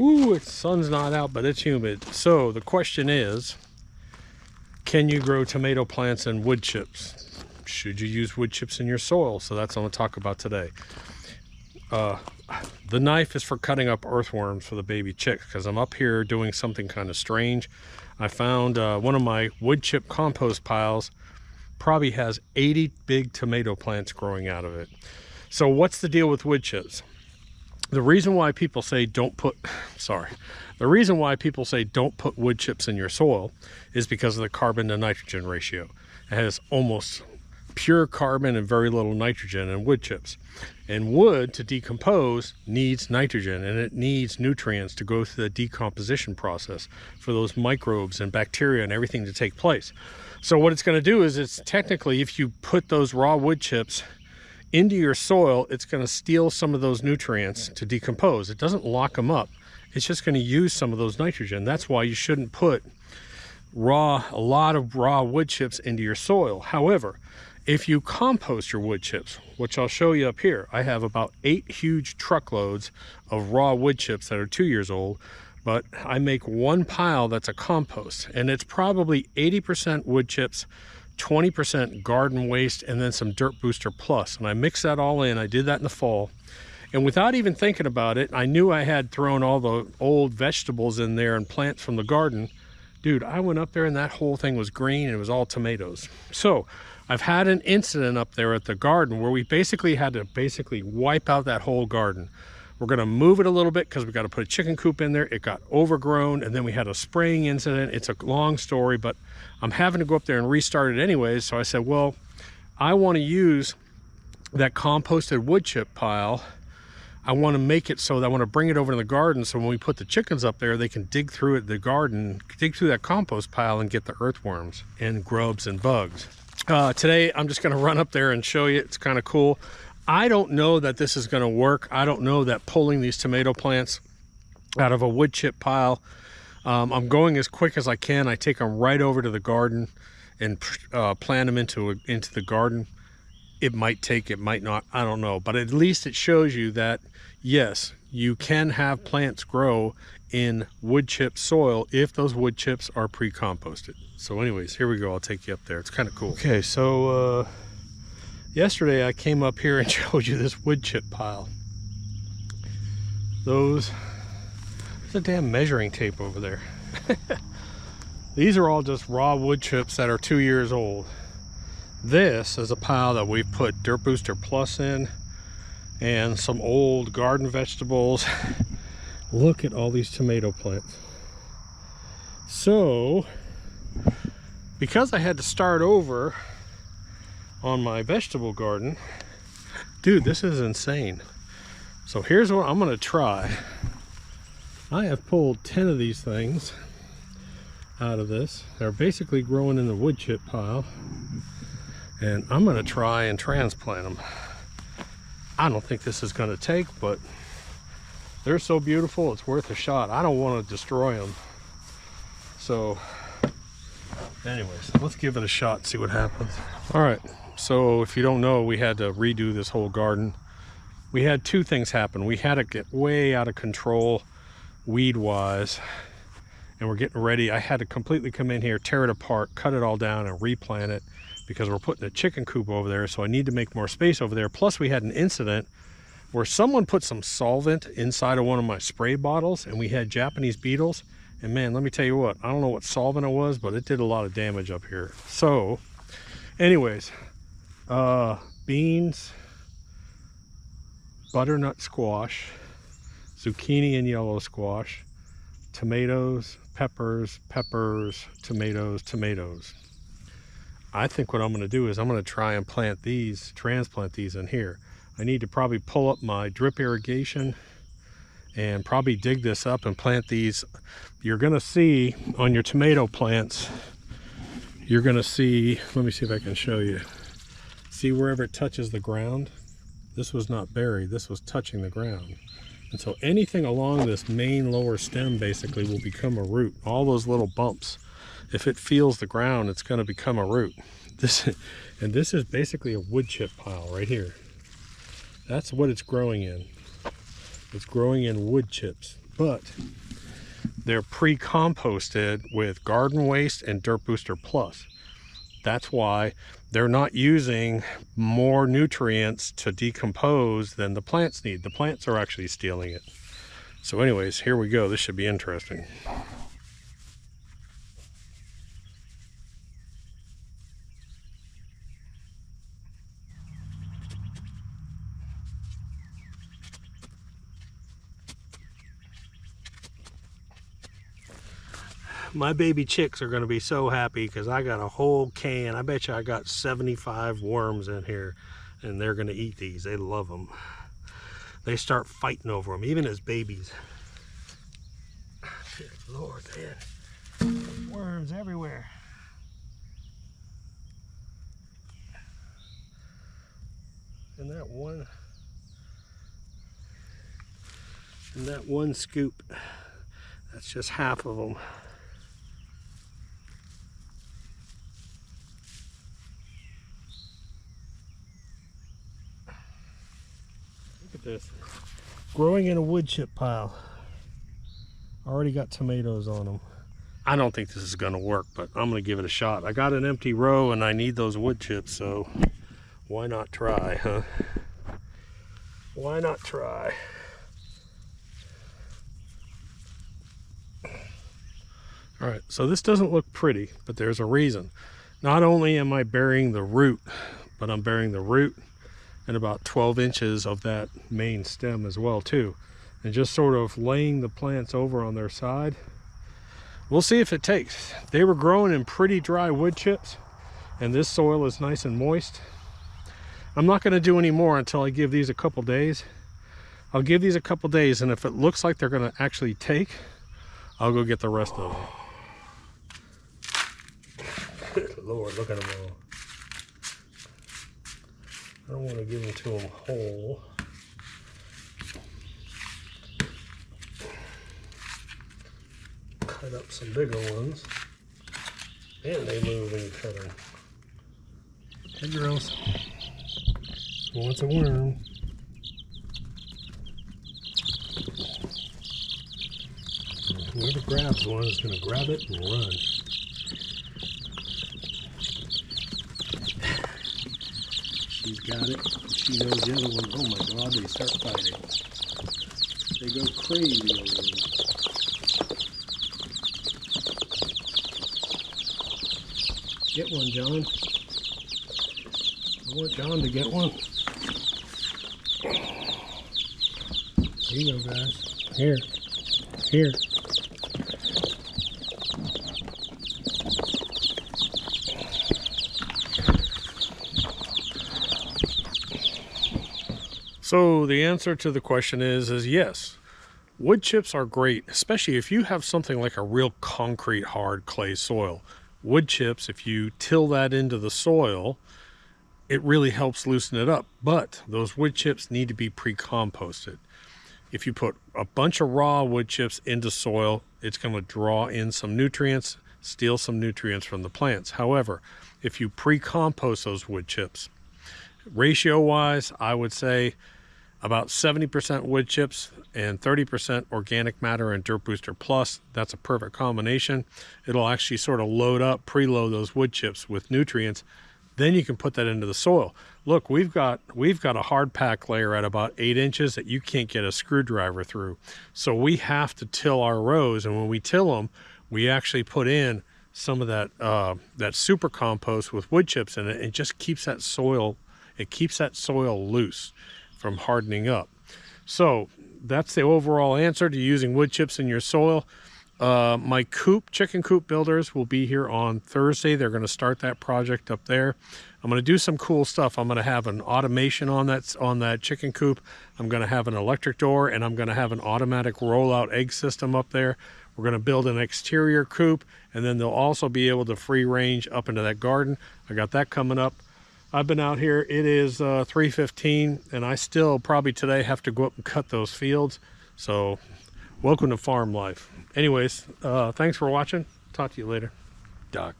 Ooh, the sun's not out, but it's humid. So the question is, can you grow tomato plants in wood chips? Should you use wood chips in your soil? So that's what I'm going to talk about today. The knife is for cutting up earthworms for the baby chicks, because I'm up here doing something kind of strange. I found one of my wood chip compost piles probably has 80 big tomato plants growing out of it. So what's the deal with wood chips? The reason why people say don't put wood chips in your soil is because of the carbon to nitrogen ratio. It has almost pure carbon and very little nitrogen in wood chips. And wood, to decompose, needs nitrogen, and it needs nutrients to go through the decomposition process for those microbes and bacteria and everything to take place. So what it's going to do is, it's technically, if you put those raw wood chips into your soil, it's going to steal some of those nutrients to decompose. It doesn't lock them up. It's just going to use some of those nitrogen. That's why you shouldn't put a lot of raw wood chips into your soil. However, if you compost your wood chips, which I'll show you up here, I have about 8 huge truckloads of raw wood chips that are 2 years old, but I make one pile that's a compost, and it's probably 80% wood chips, 20% garden waste, and then some dirt booster plus. And I mix that all in. I did that in the fall, and without even thinking about it, I knew I had thrown all the old vegetables in there and plants from the garden. Dude, I went up there and that whole thing was green, and it was all tomatoes. So I've had an incident up there at the garden where we basically had to wipe out that whole garden. We're going to move it a little bit because we got to put a chicken coop in there. It got overgrown, and then we had a spraying incident. It's a long story, but I'm having to go up there and restart it anyways. So I said, well, I want to use that composted wood chip pile. I want to make it so that I want to bring it over to the garden, so when we put the chickens up there, they can dig through it, the garden, dig through that compost pile and get the earthworms and grubs and bugs. Today, I'm just going to run up there and show you. It's kind of cool. I don't know that this is going to work. I don't know that pulling these tomato plants out of a wood chip pile. I'm going as quick as I can. I take them right over to the garden and plant them into the garden. It might take, it might not, I don't know. But at least it shows you that, yes, you can have plants grow in wood chip soil if those wood chips are pre-composted. So anyways, here we go. I'll take you up there. It's kind of cool. Okay, so yesterday I came up here and showed you this wood chip pile. There's a damn measuring tape over there. These are all just raw wood chips that are 2 years old. This is a pile that we put Dirt Booster Plus in and some old garden vegetables. Look at all these tomato plants. So, because I had to start over on my vegetable garden, dude, this is insane. So here's what I'm gonna try. I have pulled 10 of these things out of this. They're basically growing in the wood chip pile, and I'm gonna try and transplant them. I don't think this is gonna take, but they're so beautiful, it's worth a shot. I don't want to destroy them. So anyways, let's give it a shot and see what happens. All right, so if you don't know, we had to redo this whole garden. We had 2 things happen. We had to get way out of control weed wise, and we're getting ready. I had to completely come in here, tear it apart, cut it all down, and replant it, because we're putting a chicken coop over there, so I need to make more space over there. Plus we had an incident where someone put some solvent inside of one of my spray bottles, and we had Japanese beetles. And man, let me tell you what, I don't know what solvent it was, but it did a lot of damage up here. So anyways, beans, butternut squash, zucchini and yellow squash, tomatoes, peppers, tomatoes. I think what I'm going to do is I'm going to try and transplant these in here. I need to probably pull up my drip irrigation and probably dig this up and plant these. You're going to see on your tomato plants, you're going to see, let me see if I can show you. See wherever it touches the ground? This was not buried, this was touching the ground. And so anything along this main lower stem basically will become a root. All those little bumps, if it feels the ground, it's going to become a root. This is basically a wood chip pile right here. That's what it's growing in. It's growing in wood chips. but they're pre-composted with garden waste and dirt booster plus. That's why they're not using more nutrients to decompose than the plants need. The plants are actually stealing it. So anyways, here we go. This should be interesting. My baby chicks are going to be so happy because I got a whole can. I bet you I got 75 worms in here, and they're going to eat these. They love them. They start fighting over them, even as babies. Good Lord, man. Worms everywhere. And that one scoop, that's just half of them. Look at this. Growing in a wood chip pile. Already got tomatoes on them. I don't think this is going to work, but I'm going to give it a shot. I got an empty row and I need those wood chips, so why not try, huh? Why not try? All right, so this doesn't look pretty, but there's a reason. Not only am I burying the root, but I'm burying the root and about 12 inches of that main stem as well too. And just sort of laying the plants over on their side. We'll see if it takes. They were growing in pretty dry wood chips, and this soil is nice and moist. I'm not going to do any more until I give these a couple days. I'll give these a couple days, and if it looks like they're going to actually take, I'll go get the rest of them. Good Lord, look at them all. I don't want to give them to them whole. Cut up some bigger ones. And they move in each other. Hey girls. Who wants a worm? Whoever grabs one is going to grab it and run. She's got it. She knows the other one. Oh my God, they start fighting. They go crazy over it. Get one, John. I want John to get one. Here you go, guys. Here. Here. So the answer to the question is yes. Wood chips are great, especially if you have something like a real concrete hard clay soil. Wood chips, if you till that into the soil, it really helps loosen it up. But those wood chips need to be pre-composted. If you put a bunch of raw wood chips into soil, it's going to draw in some nutrients, steal some nutrients from the plants. However, if you pre-compost those wood chips, ratio-wise, I would say about 70% wood chips and 30% organic matter and dirt booster plus. That's a perfect combination. It'll actually sort of load up, preload those wood chips with nutrients. Then you can put that into the soil. Look, we've got a hard pack layer at about 8 inches that you can't get a screwdriver through. So we have to till our rows, and when we till them, we actually put in some of that super compost with wood chips in it. It just keeps that soil, loose from hardening up. So that's the overall answer to using wood chips in your soil. My chicken coop builders will be here on Thursday. They're going to start that project up there. I'm going to do some cool stuff. I'm going to have an automation on that chicken coop. I'm going to have an electric door, and I'm going to have an automatic rollout egg system up there. We're going to build an exterior coop, and then they'll also be able to free range up into that garden. I got that coming up. I've been out here. It is 3:15, and I still probably today have to go up and cut those fields. So welcome to farm life. Anyways, thanks for watching. Talk to you later. Doc.